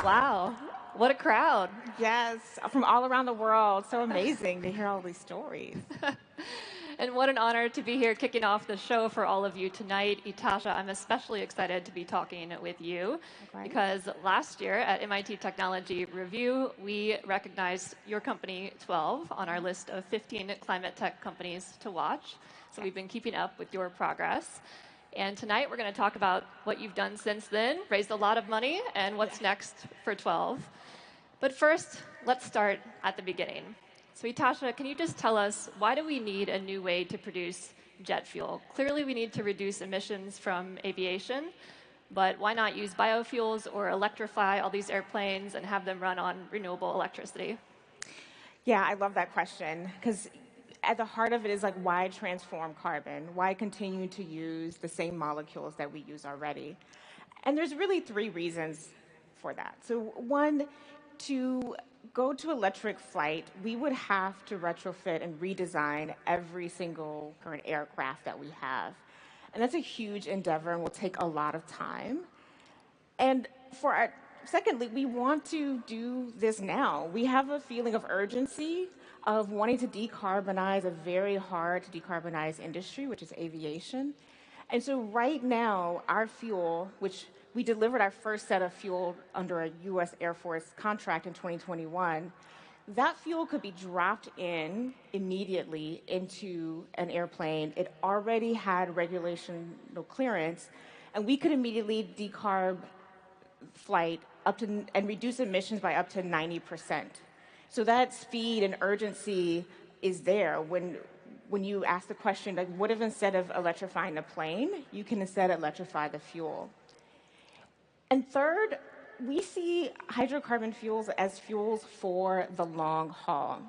Wow, what a crowd. Yes, from all around the world. So amazing to hear all these stories. And what an honor to be here kicking off the show for all of you tonight. Etosha, I'm especially excited to be talking with you Right? because last year at MIT Technology Review, we recognized your company 12 on our list of 15 climate tech companies to watch. So we've been keeping up with your progress. And tonight we're going to talk about what you've done since then, raised a lot of money, and what's next for 12. But first, let's start at the beginning. So Etosha, can you just tell us, why do we need a new way to produce jet fuel? Clearly we need to reduce emissions from aviation, but why not use biofuels or electrify all these airplanes and have them run on renewable electricity? Yeah, I love that question because at the heart of it is like, why transform carbon? Why continue to use the same molecules that we use already? And there's really three reasons for that. So one, to go to electric flight, we would have to retrofit and redesign every single current aircraft that we have. And that's a huge endeavor and will take a lot of time. And secondly, we want to do this now. We have a feeling of urgency of wanting to decarbonize a very hard to decarbonize industry, which is aviation. And so right now, our fuel, which we delivered our first set of fuel under a U.S. Air Force contract in 2021, that fuel could be dropped in immediately into an airplane. It already had regulational clearance, and we could immediately decarb flight and reduce emissions by up to 90%. So that speed and urgency is there when you ask the question, like, what if instead of electrifying the plane, you can instead electrify the fuel? And third, we see hydrocarbon fuels as fuels for the long haul.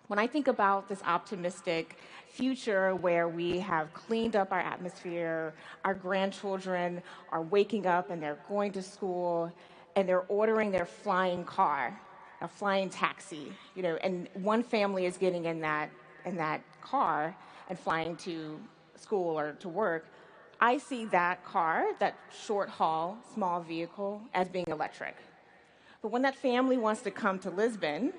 When I think about this optimistic future where we have cleaned up our atmosphere, our grandchildren are waking up and they're going to school and they're ordering their flying car, a flying taxi, and one family is getting in that car and flying to school or to work, I see that car, that short haul, small vehicle, as being electric. But when that family wants to come to Lisbon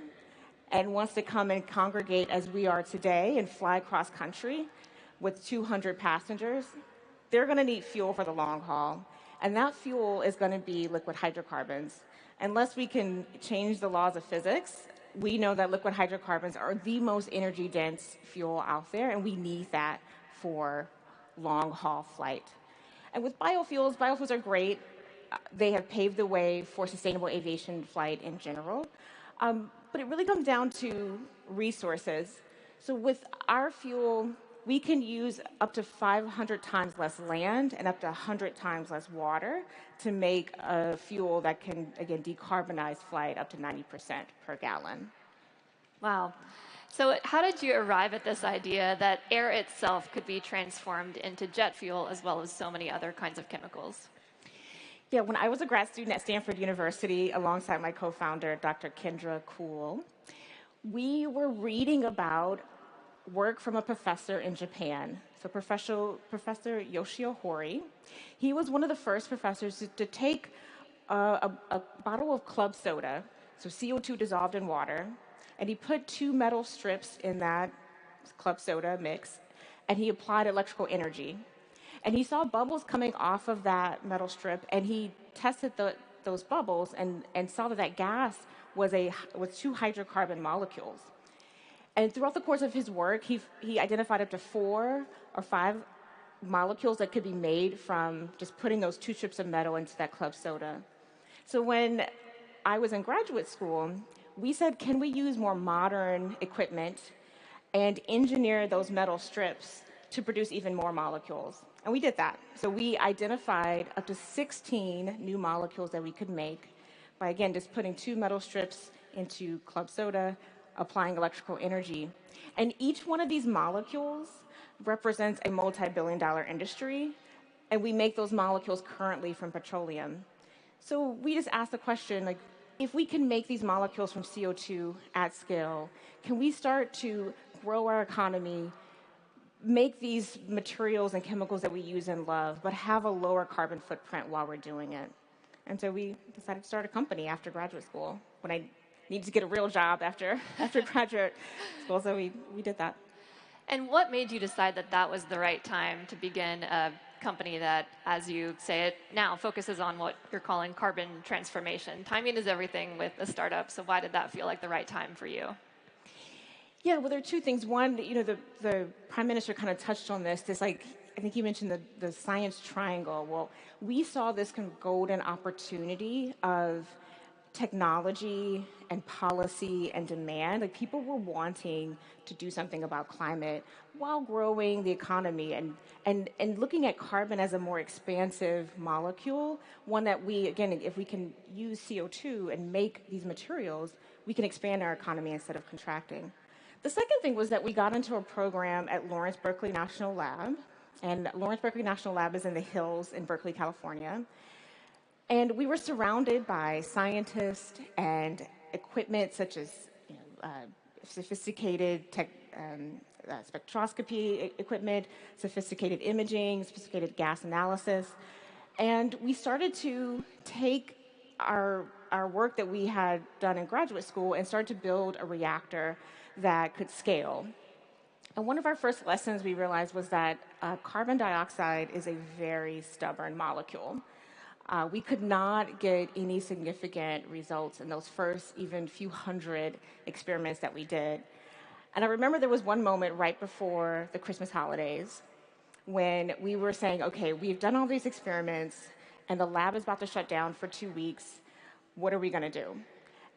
and wants to come and congregate as we are today and fly cross country with 200 passengers, they're going to need fuel for the long haul. And that fuel is going to be liquid hydrocarbons. Unless we can change the laws of physics, we know that liquid hydrocarbons are the most energy dense fuel out there, and we need that for long haul flight. And with biofuels, biofuels are great. They have paved the way for sustainable aviation flight in general. But it really comes down to resources. So with our fuel, we can use up to 500 times less land and up to 100 times less water to make a fuel that can, again, decarbonize flight up to 90% per gallon. Wow. So how did you arrive at this idea that air itself could be transformed into jet fuel as well as so many other kinds of chemicals? Yeah, when I was a grad student at Stanford University, alongside my co-founder, Dr. Kendra Kuhl, we were reading about work from a professor in Japan. So Professor Yoshio Hori, he was one of the first professors to take a bottle of club soda, so CO2 dissolved in water, and he put 2 metal strips in that club soda mix, and he applied electrical energy. And he saw bubbles coming off of that metal strip, and he tested those bubbles and saw that gas was 2 hydrocarbon molecules. And throughout the course of his work, he identified up to 4 or 5 molecules that could be made from just putting those 2 strips of metal into that club soda. So when I was in graduate school, we said, can we use more modern equipment and engineer those metal strips to produce even more molecules? And we did that. So we identified up to 16 new molecules that we could make by, again, just putting 2 metal strips into club soda, applying electrical energy. And each one of these molecules represents a multi-billion-dollar industry, and we make those molecules currently from petroleum. So we just asked the question, like, if we can make these molecules from CO2 at scale, can we start to grow our economy, make these materials and chemicals that we use and love, but have a lower carbon footprint while we're doing it? And so we decided to start a company after graduate school when I needed to get a real job after graduate school. So we did that. And what made you decide that that was the right time to begin a company that, as you say it now, focuses on what you're calling carbon transformation? Timing is everything with a startup, so why did that feel like the right time for you? Yeah, well, there are two things. One, the Prime Minister kind of touched on this like, I think you mentioned the science triangle. Well, we saw this kind of golden opportunity of technology and policy and demand. Like, people were wanting to do something about climate while growing the economy and looking at carbon as a more expansive molecule, one that we, again, if we can use CO2 and make these materials, we can expand our economy instead of contracting. The second thing was that we got into a program at Lawrence Berkeley National Lab, and Lawrence Berkeley National Lab is in the hills in Berkeley, California. And we were surrounded by scientists and equipment such as sophisticated spectroscopy equipment, sophisticated imaging, sophisticated gas analysis. And we started to take our work that we had done in graduate school and started to build a reactor that could scale. And one of our first lessons we realized was that carbon dioxide is a very stubborn molecule. We could not get any significant results in those first even few hundred experiments that we did. And I remember there was one moment right before the Christmas holidays when we were saying, okay, we've done all these experiments and the lab is about to shut down for 2 weeks. What are we going to do?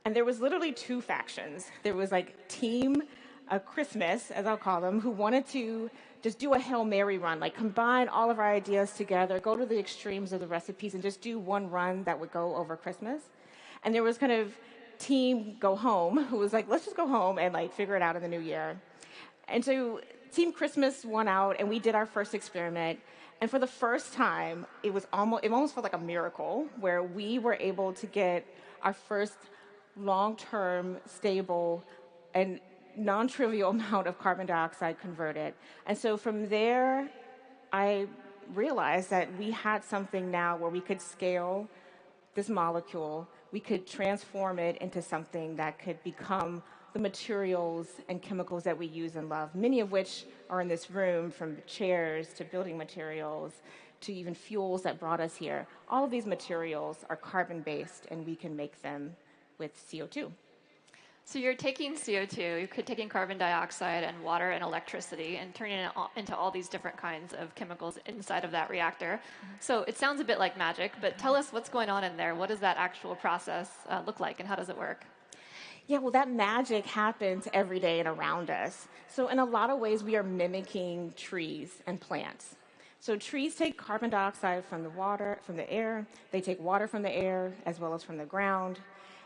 And there was literally two factions. There was like Team Christmas, as I'll call them, who wanted to just do a Hail Mary run, like combine all of our ideas together, go to the extremes of the recipes, and just do one run that would go over Christmas. And there was kind of Team Go Home, who was like, let's just go home and like figure it out in the new year. And so Team Christmas won out, and we did our first experiment. And for the first time, it almost felt like a miracle, where we were able to get our first long-term, stable, and non-trivial amount of carbon dioxide converted. And so from there, I realized that we had something now where we could scale this molecule, we could transform it into something that could become the materials and chemicals that we use and love, many of which are in this room, from chairs to building materials to even fuels that brought us here. All of these materials are carbon-based, and we can make them with CO2. So you're taking CO2, you're taking carbon dioxide and water and electricity and turning it into all these different kinds of chemicals inside of that reactor. So it sounds a bit like magic, but tell us what's going on in there. What does that actual process look like, and how does it work? Yeah, well, that magic happens every day and around us. So in a lot of ways, we are mimicking trees and plants. So trees take carbon dioxide from the air. They take water from the air as well as from the ground.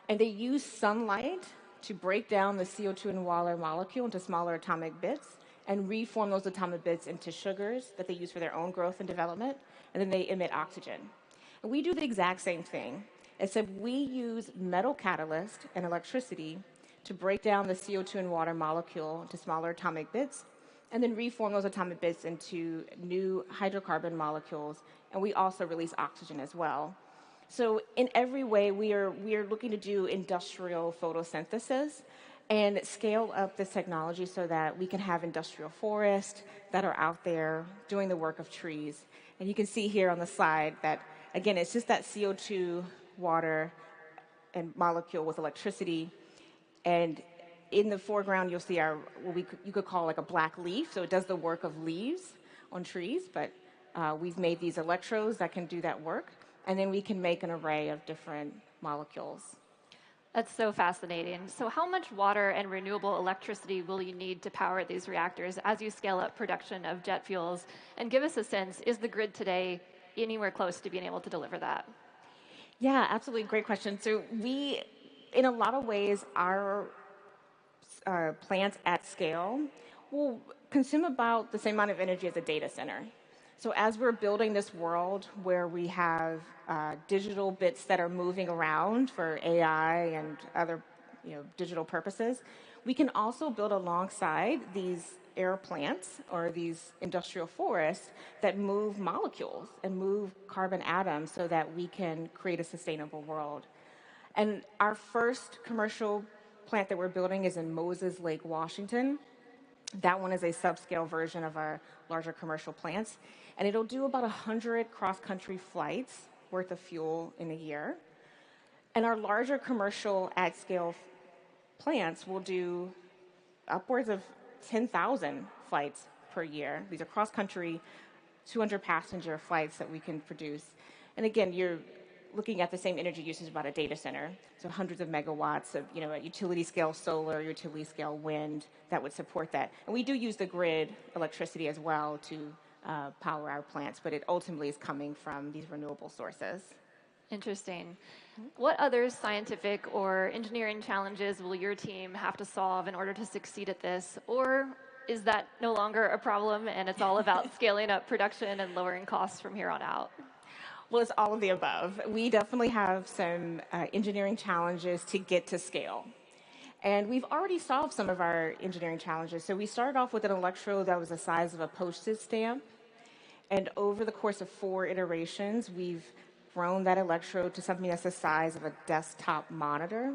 And they use sunlight to break down the CO2 and water molecule into smaller atomic bits and reform those atomic bits into sugars that they use for their own growth and development, and then they emit oxygen. And we do the exact same thing, except we use metal catalyst and electricity to break down the CO2 and water molecule into smaller atomic bits, and then reform those atomic bits into new hydrocarbon molecules, and we also release oxygen as well. So in every way, we are looking to do industrial photosynthesis and scale up this technology so that we can have industrial forests that are out there doing the work of trees. And you can see here on the slide that, again, it's just that CO2, water, and molecule with electricity. And in the foreground, you'll see you could call like a black leaf. So it does the work of leaves on trees, but we've made these electrodes that can do that work. And then we can make an array of different molecules. That's so fascinating. So how much water and renewable electricity will you need to power these reactors as you scale up production of jet fuels? And give us a sense, is the grid today anywhere close to being able to deliver that? Yeah, absolutely. Great question. So in a lot of ways, our plants at scale will consume about the same amount of energy as a data center. So as we're building this world where we have digital bits that are moving around for AI and other digital purposes, we can also build alongside these air plants or these industrial forests that move molecules and move carbon atoms so that we can create a sustainable world. And our first commercial plant that we're building is in Moses Lake, Washington. That one is a subscale version of our larger commercial plants. And it'll do about 100 cross-country flights worth of fuel in a year. And our larger commercial at-scale plants will do upwards of 10,000 flights per year. These are cross-country, 200-passenger flights that we can produce. And again, you're looking at the same energy usage about a data center, so hundreds of megawatts of utility-scale solar, utility-scale wind that would support that. And we do use the grid electricity as well to power our plants, but it ultimately is coming from these renewable sources. Interesting. What other scientific or engineering challenges will your team have to solve in order to succeed at this? Or is that no longer a problem and it's all about scaling up production and lowering costs from here on out? Well, it's all of the above. We definitely have some engineering challenges to get to scale. And we've already solved some of our engineering challenges. So we started off with an electrode that was the size of a postage stamp. And over the course of 4 iterations, we've grown that electrode to something that's the size of a desktop monitor.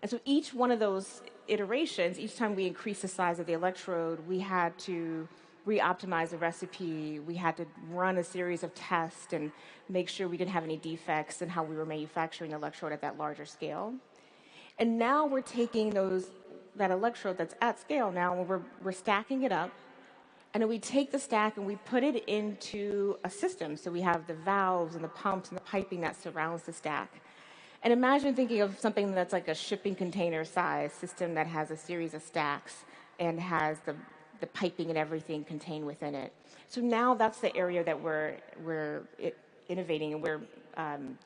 And so each one of those iterations, each time we increased the size of the electrode, we had to re-optimize the recipe. We had to run a series of tests and make sure we didn't have any defects in how we were manufacturing the electrode at that larger scale. And now we're taking that electrode that's at scale now, and we're stacking it up. And then we take the stack and we put it into a system. So we have the valves and the pumps and the piping that surrounds the stack. And imagine thinking of something that's like a shipping container size system that has a series of stacks and has the piping and everything contained within it. So now that's the area that we're innovating, and we're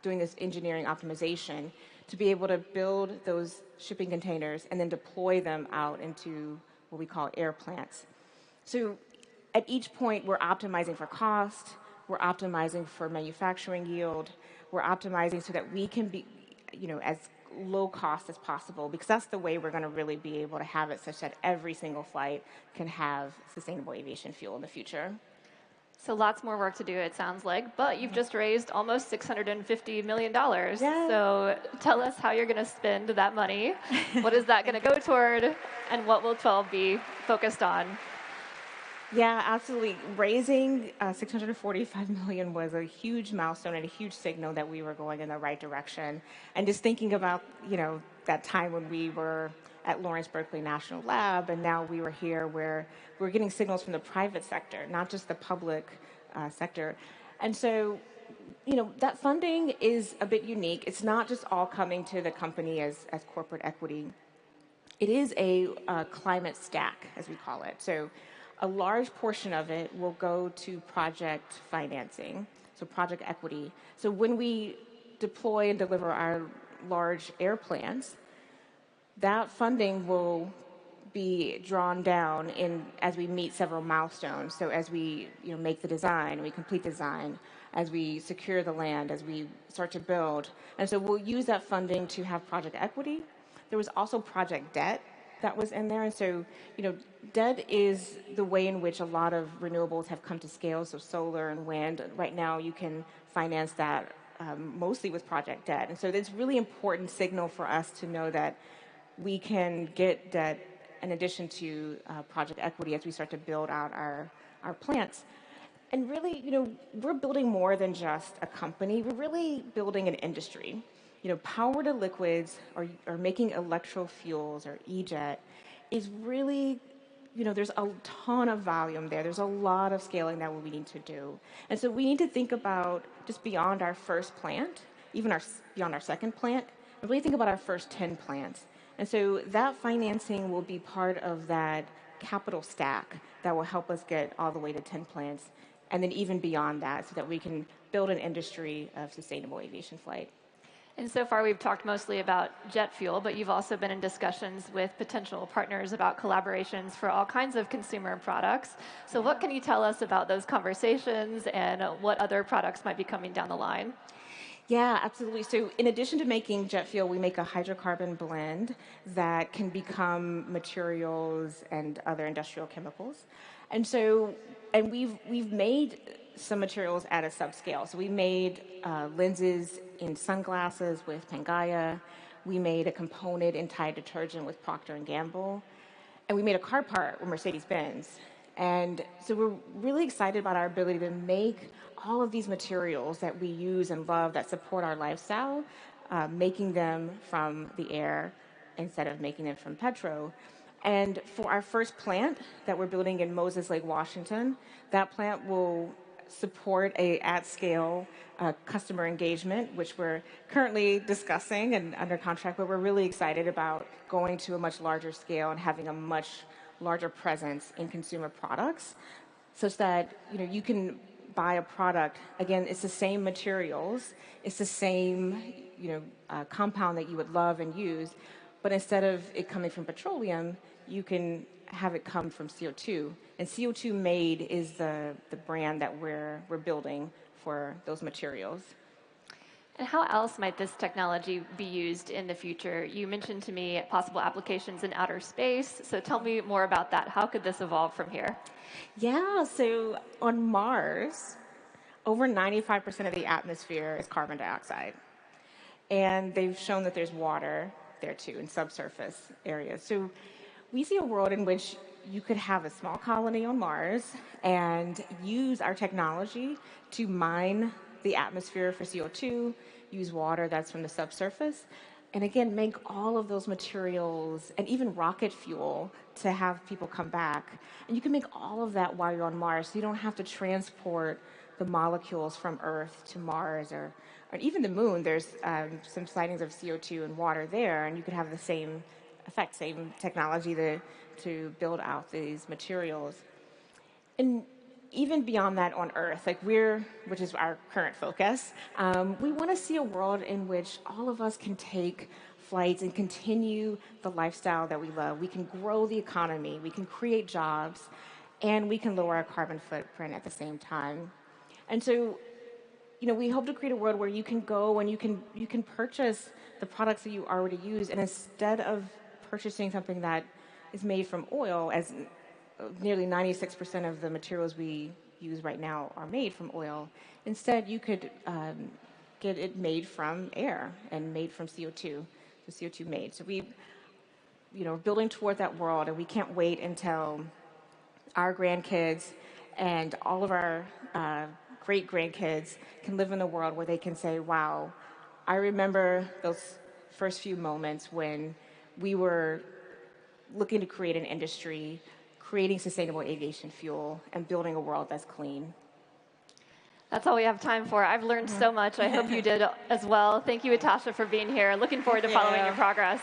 doing this engineering optimization to be able to build those shipping containers and then deploy them out into what we call air plants. So at each point, we're optimizing for cost, we're optimizing for manufacturing yield, we're optimizing so that we can be, as low cost as possible, because that's the way we're going to really be able to have it such that every single flight can have sustainable aviation fuel in the future. So lots more work to do, it sounds like, but you've just raised almost $650 million. Yeah. So tell us how you're going to spend that money. What is that going to go toward, and what will 12 be focused on? Yeah, absolutely. Raising $645 million was a huge milestone and a huge signal that we were going in the right direction. And just thinking about, that time when we were at Lawrence Berkeley National Lab, and now we were here where we're getting signals from the private sector, not just the public sector. And so, that funding is a bit unique. It's not just all coming to the company as corporate equity. It is a climate stack, as we call it. So a large portion of it will go to project financing, so project equity. So when we deploy and deliver our large air plants, that funding will be drawn down as we meet several milestones. So as we make the design, we complete design, as we secure the land, as we start to build. And so we'll use that funding to have project equity. There was also project debt that was in there. And so, debt is the way in which a lot of renewables have come to scale, so solar and wind. Right now, you can finance that mostly with project debt. And so it's really important signal for us to know that we can get debt in addition to project equity as we start to build out our plants. And really, we're building more than just a company. We're really building an industry. Power to liquids or making electrofuels or E-Jet is really, there's a ton of volume there. There's a lot of scaling that we need to do. And so we need to think about just beyond our first plant, even beyond our second plant, and really think about our first 10 plants. And so that financing will be part of that capital stack that will help us get all the way to 10 plants, and then even beyond that, so that we can build an industry of sustainable aviation flight. And so far, we've talked mostly about jet fuel, but you've also been in discussions with potential partners about collaborations for all kinds of consumer products. So what can you tell us about those conversations and what other products might be coming down the line? Yeah, absolutely. So in addition to making jet fuel, we make a hydrocarbon blend that can become materials and other industrial chemicals. And so, and we've made some materials at a subscale. So we made lenses in sunglasses with Pangea. We made a component in Tide detergent with Procter and Gamble, and we made a car part with Mercedes-Benz. And so we're really excited about our ability to make all of these materials that we use and love that support our lifestyle, making them from the air instead of making them from petro. And for our first plant that we're building in Moses Lake, Washington, that plant will support a at-scale customer engagement, which we're currently discussing and under contract, but we're really excited about going to a much larger scale and having a much larger presence in consumer products, such that you can buy a product. Again, it's the same materials, it's the same compound that you would love and use, but instead of it coming from petroleum, you can have it come from CO2. And CO2 Made is the brand that we're building for those materials. And how else might this technology be used in the future? You mentioned to me possible applications in outer space, so tell me more about that. How could this evolve from here? Yeah, so on Mars, over 95% of the atmosphere is carbon dioxide. And they've shown that there's water there too in subsurface areas. So we see a world in which you could have a small colony on Mars and use our technology to mine the atmosphere for CO2, use water that's from the subsurface, and again, make all of those materials and even rocket fuel to have people come back. And you can make all of that while you're on Mars, so you don't have to transport the molecules from Earth to Mars or even the moon. There's some sightings of CO2 and water there, and you could have the same effect, same technology to build out these materials. And even beyond that on Earth, which is our current focus, we want to see a world in which all of us can take flights and continue the lifestyle that we love. We can grow the economy, we can create jobs, and we can lower our carbon footprint at the same time. And so, we hope to create a world where you can go and you can purchase the products that you already use, and instead of purchasing something that is made from oil, as nearly 96% of the materials we use right now are made from oil. Instead, you could get it made from air and made from CO2, the CO2 Made. So we're building toward that world, and we can't wait until our grandkids and all of our great-grandkids can live in a world where they can say, wow, I remember those first few moments when we were looking to create an industry, creating sustainable aviation fuel, and building a world that's clean. That's all we have time for. I've learned so much. I hope you did as well. Thank you, Etosha, for being here. Looking forward to following your progress.